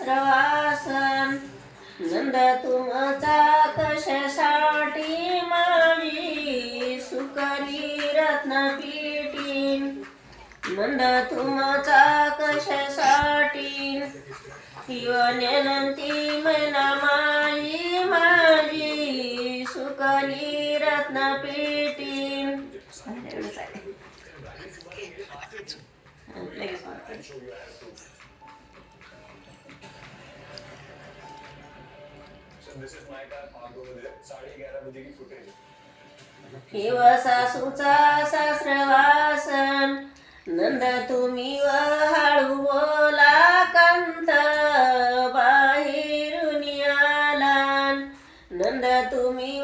सहस्रवासन नंद तुमचा कशासाठी माझी सुकली रत्नपीठी नंद तुमचा कशासाठी शिवनेनंती मैना माझी सुकली रत्नपीठी शिव सासूचा सासरवासन नंद तुम्ही वहाळू बोला कांत बाहेरून आला नंद तुम्ही